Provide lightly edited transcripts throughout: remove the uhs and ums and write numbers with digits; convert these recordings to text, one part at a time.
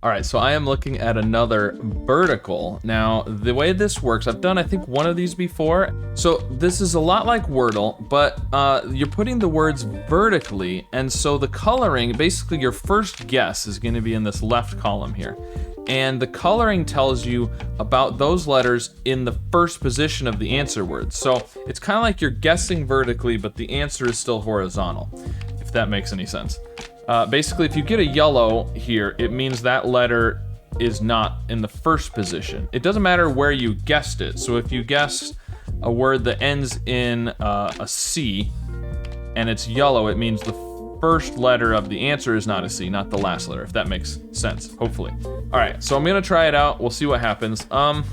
All right, so I am looking at another vertical. Now, the way this works, I've done, I think, one of these before. So this is a lot like Wordle, but you're putting the words vertically, and so the coloring, basically your first guess is gonna be in this left column here. And the coloring tells you about those letters in the first position of the answer word. So it's kind of like you're guessing vertically, but the answer is still horizontal, if that makes any sense. Basically, if you get a yellow here, it means that letter is not in the first position. It doesn't matter where you guessed it. So if you guess a word that ends in a C and it's yellow, it means the first letter of the answer is not a C, not the last letter, if that makes sense, hopefully. All right, so I'm gonna try it out. We'll see what happens. What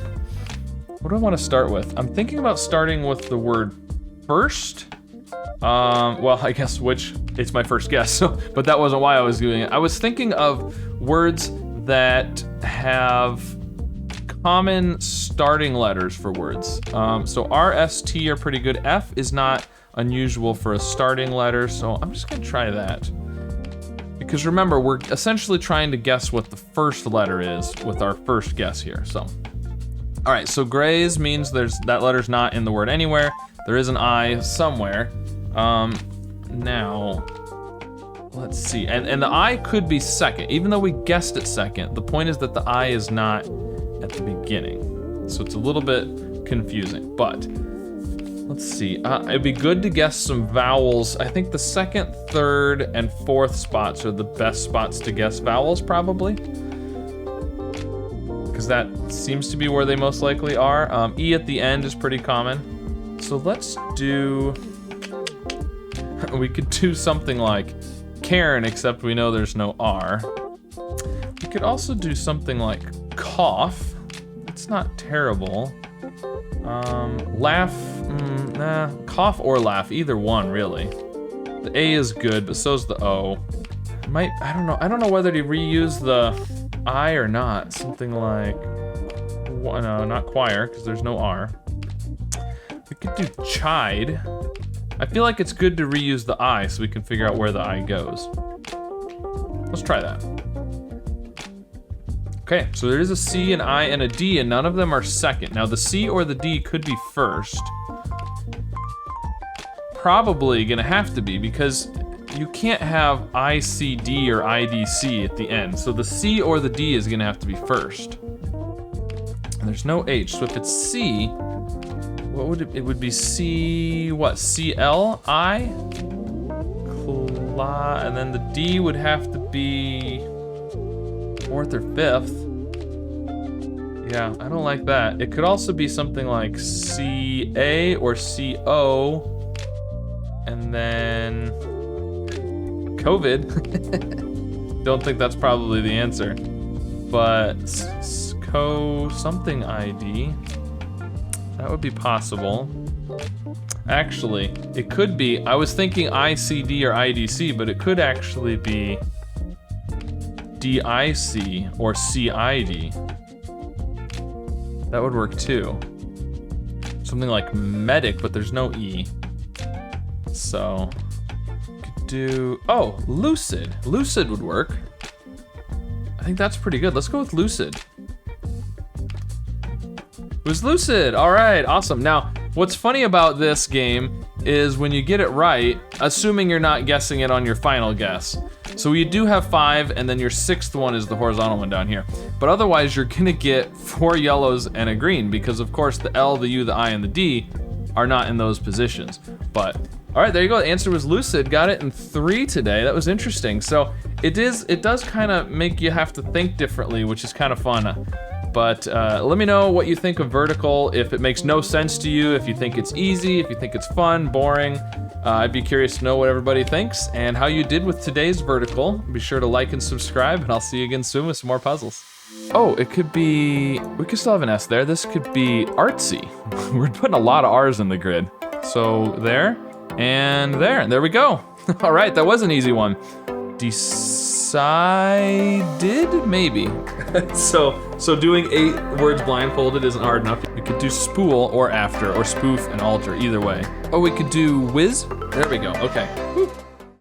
do I want to start with? I'm thinking about starting with the word first. Well, I guess it's my first guess, so, but that wasn't why I was doing it. I was thinking of words that have common starting letters for words. So R, S, T are pretty good. F is not unusual for a starting letter, so I'm just gonna try that. Because remember, we're essentially trying to guess what the first letter is with our first guess here, so. All right, so grays means that letter's not in the word anywhere. There is an I somewhere. Now, let's see, and the I could be second, even though we guessed it second. The point is that the I is not at the beginning, so it's a little bit confusing, but let's see. It'd be good to guess some vowels. I think the second, third, and fourth spots are the best spots to guess vowels, probably, because that seems to be where they most likely are. E at the end is pretty common. So let's do, we could do something like Karen, except we know there's no R. We could also do something like cough. It's not terrible. Laugh, nah, cough or laugh, either one really. The A is good, but so's the O. I don't know whether to reuse the I or not. Something like, no, not choir, because there's no R. We could do chide. I feel like it's good to reuse the I so we can figure out where the I goes. Let's try that. Okay, so there is a C, an I, and a D, and none of them are second. Now the C or the D could be first. Probably gonna have to be, because you can't have ICD or IDC at the end. So the C or the D is gonna have to be first. And there's no H, so if it's C, what would it would be C, what, C-L-I? And then the D would have to be fourth or fifth. Yeah, I don't like that. It could also be something like C-A or C-O, and then COVID. Don't think that's probably the answer, but something ID. That would be possible. Actually, it could be, I was thinking ICD or IDC, but it could actually be DIC or CID. That would work too. Something like medic, but there's no E. So, could do, oh, lucid. Lucid would work. I think that's pretty good. Let's go with lucid. It was lucid. All right, awesome. Now, what's funny about this game is when you get it right, assuming you're not guessing it on your final guess. So you do have 5, and then your 6th one is the horizontal one down here. But otherwise, you're gonna get 4 yellows and a green, because of course the L, the U, the I, and the D are not in those positions. But, all right, there you go. The answer was lucid. Got it in 3 today. That was interesting. So it does kind of make you have to think differently, which is kind of fun. But let me know what you think of Verticle, if it makes no sense to you, if you think it's easy, if you think it's fun, boring. I'd be curious to know what everybody thinks and how you did with today's Vertical. Be sure to like and subscribe, and I'll see you again soon with some more puzzles. Oh, it could be, we could still have an S there. This could be artsy. We're putting a lot of R's in the grid. So there, and there, and there we go. All right, that was an easy one. Decided, maybe. So doing 8 words blindfolded isn't hard enough. We could do spool or after, or spoof and alter, either way. Oh, we could do whiz. There we go, okay. Whew.